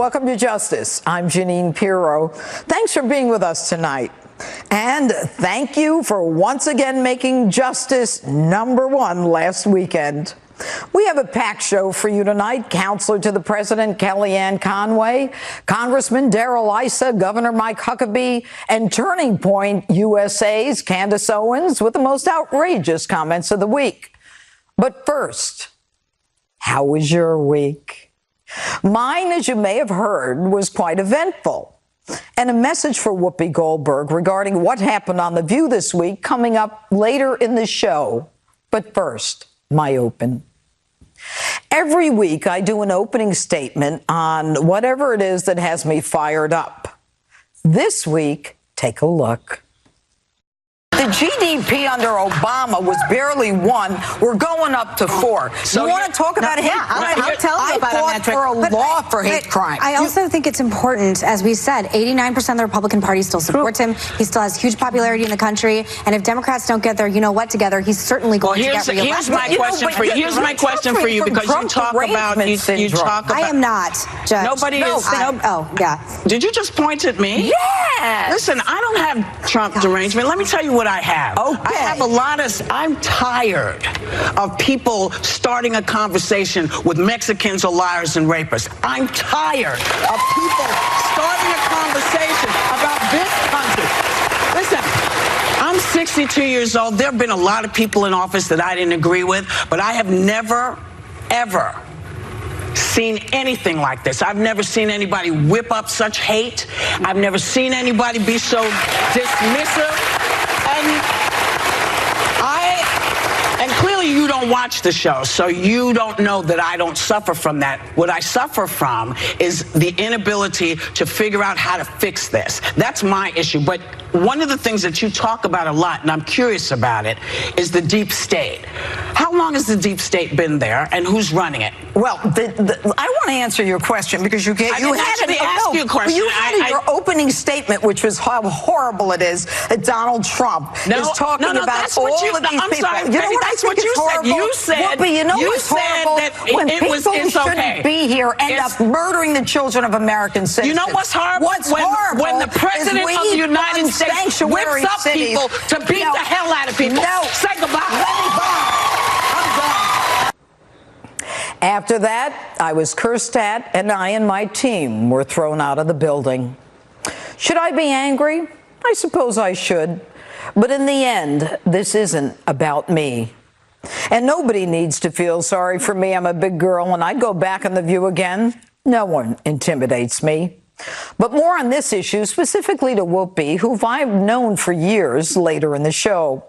welcome to Justice. I'm Jeanine Pirro. Thanks for being with us tonight. And thank you for once again making justice #1 last weekend. We have a packed show for you tonight. Counselor to the President Kellyanne Conway, Congressman Darrell Issa, Governor Mike Huckabee, and Turning Point USA's Candace Owens with the most outrageous comments of the week. But first, how was your week? Mine, as you may have heard, was quite eventful. And a message for Whoopi Goldberg regarding what happened on The View this week coming up later in the show. But first, my open. Every week I do an opening statement on whatever it is that has me fired up. This week, take a look. The GDP under Obama was barely 1. We're going up to 4. So you want to talk about hate crime? I'll tell you about I fought for a law for hate crime. I also think it's important, as we said, 89% of the Republican Party still supports him. He still has huge popularity in the country. And if Democrats don't get their you-know-what together, he's certainly going to get reelected. Here's my question for you. Here's my question for you, because you talk about... I am not, Judge. Nobody is... Oh, yeah. Did you just point at me? Yes. Listen, I don't have Trump derangement. Let me tell you what I have. Okay. I have a lot of... I'm tired of people starting a conversation with Mexicans or liars and rapists. I'm tired of people starting a conversation about this country. Listen, I'm 62 years old. There have been a lot of people in office that I didn't agree with, but I have never, ever seen anything like this. I've never seen anybody whip up such hate. I've never seen anybody be so dismissive. And clearly you don't watch the show, so you don't know that I don't suffer from that. What I suffer from is the inability to figure out how to fix this. That's my issue. But one of the things that you talk about a lot, and I'm curious about it, is the deep state. How long has the deep state been there, and who's running it? Well, I want to answer your question, because you had your opening statement, which was how horrible it is that Donald Trump is talking about all of these people. Sorry, you know what that's what you said. You said, Whoopi, you know what's horrible? That when people who shouldn't be here end up murdering the children of American citizens. You know what's horrible? When the President of the United States whips up people to beat the hell out of people. No. Say goodbye. Let me go. I'm done. After that, I was cursed at, and I and my team were thrown out of the building. Should I be angry? I suppose I should. But in the end, this isn't about me. And nobody needs to feel sorry for me. I'm a big girl, and I'd go back on The View again. No one intimidates me. But more on this issue, specifically to Whoopi, who I've known for years, later in the show.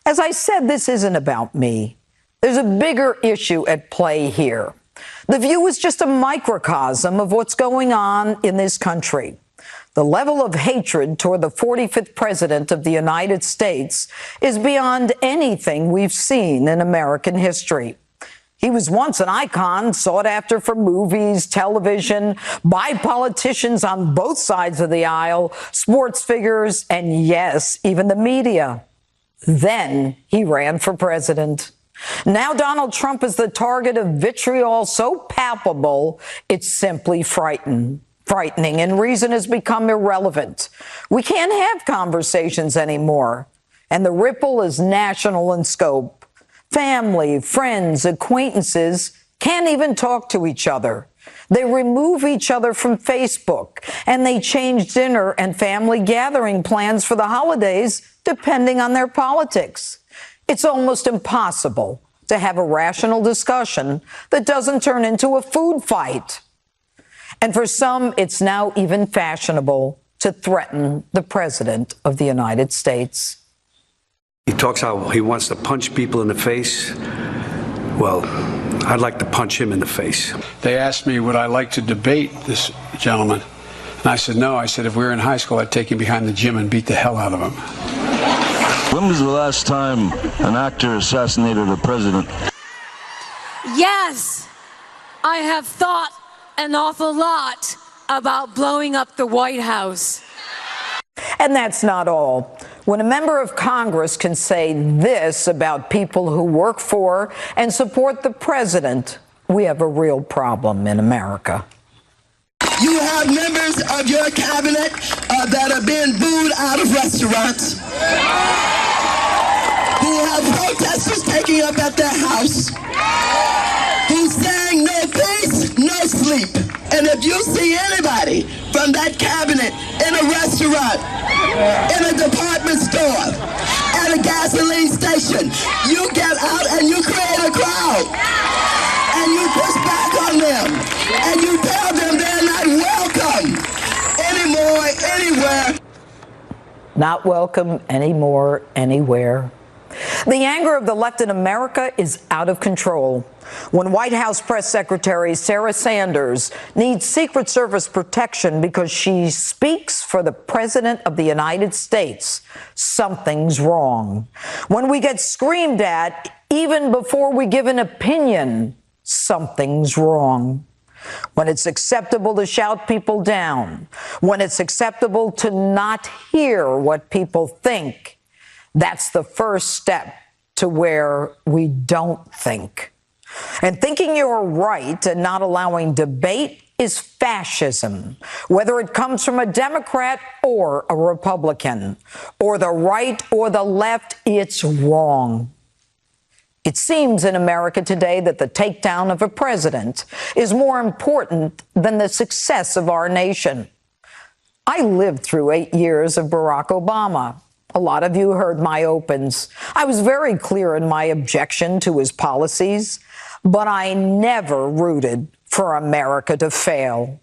As I said, this isn't about me. There's a bigger issue at play here. The View is just a microcosm of what's going on in this country. The level of hatred toward the 45th president of the United States is beyond anything we've seen in American history. He was once an icon, sought after for movies, television, by politicians on both sides of the aisle, sports figures, and yes, even the media. Then he ran for president. Now Donald Trump is the target of vitriol so palpable, it's simply frightening, and reason has become irrelevant. We can't have conversations anymore, and the ripple is national in scope. Family, friends, acquaintances can't even talk to each other. They remove each other from Facebook, and they change dinner and family gathering plans for the holidays depending on their politics. It's almost impossible to have a rational discussion that doesn't turn into a food fight. And for some, it's now even fashionable to threaten the President of the United States. He talks how he wants to punch people in the face. Well, I'd like to punch him in the face. They asked me, would I like to debate this gentleman? And I said, no. I said, if we were in high school, I'd take him behind the gym and beat the hell out of him. When was the last time an actor assassinated a president? Yes, I have thought an awful lot about blowing up the White House. And that's not all. When a member of Congress can say this about people who work for and support the president, we have a real problem in America. have members of your cabinet that are being booed out of restaurants, who have protesters taking up at their house, who's saying no peace, no sleep. And if you see anybody from that cabinet in a restaurant, in a department store, at a gasoline station, you get out and you create a crowd. And you push back on them. And you tell them they're not welcome anymore, anywhere. Not welcome anymore, anywhere. The anger of the left in America is out of control. When White House Press Secretary Sarah Sanders needs Secret Service protection because she speaks for the President of the United States, something's wrong. When we get screamed at even before we give an opinion, something's wrong. When it's acceptable to shout people down, when it's acceptable to not hear what people think, that's the first step to where we don't think. And thinking you're right and not allowing debate is fascism, whether it comes from a Democrat or a Republican, or the right or the left, it's wrong. It seems in America today that the takedown of a president is more important than the success of our nation. I lived through 8 years of Barack Obama. A lot of you heard my opens. I was very clear in my objection to his policies, but I never rooted for America to fail.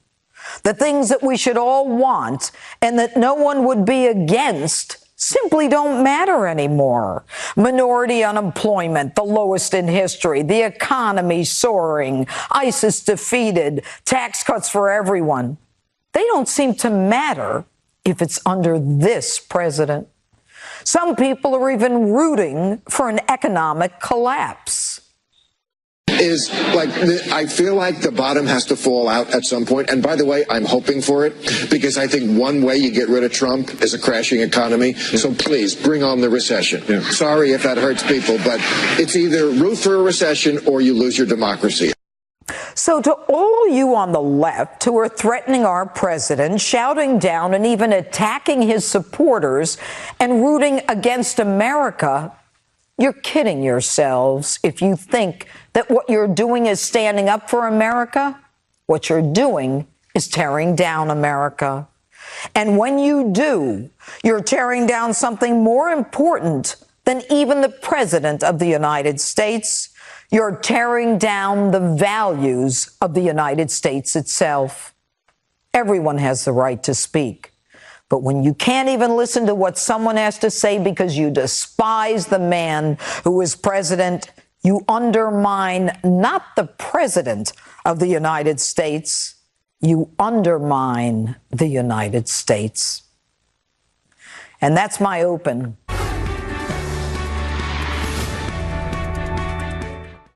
The things that we should all want and that no one would be against simply don't matter anymore. Minority unemployment, the lowest in history, the economy soaring, ISIS defeated, tax cuts for everyone. They don't seem to matter if it's under this president. Some people are even rooting for an economic collapse. I feel like the bottom has to fall out at some point. And by the way, I'm hoping for it, because I think one way you get rid of Trump is a crashing economy. So please bring on the recession. Sorry if that hurts people, but it's either root for a recession or you lose your democracy. So to all you on the left who are threatening our president, shouting down and even attacking his supporters and rooting against America, you're kidding yourselves if you think that what you're doing is standing up for America. What you're doing is tearing down America. And when you do, you're tearing down something more important than even the President of the United States. You're tearing down the values of the United States itself. Everyone has the right to speak. But when you can't even listen to what someone has to say because you despise the man who is president, you undermine not the President of the United States, you undermine the United States. And that's my open.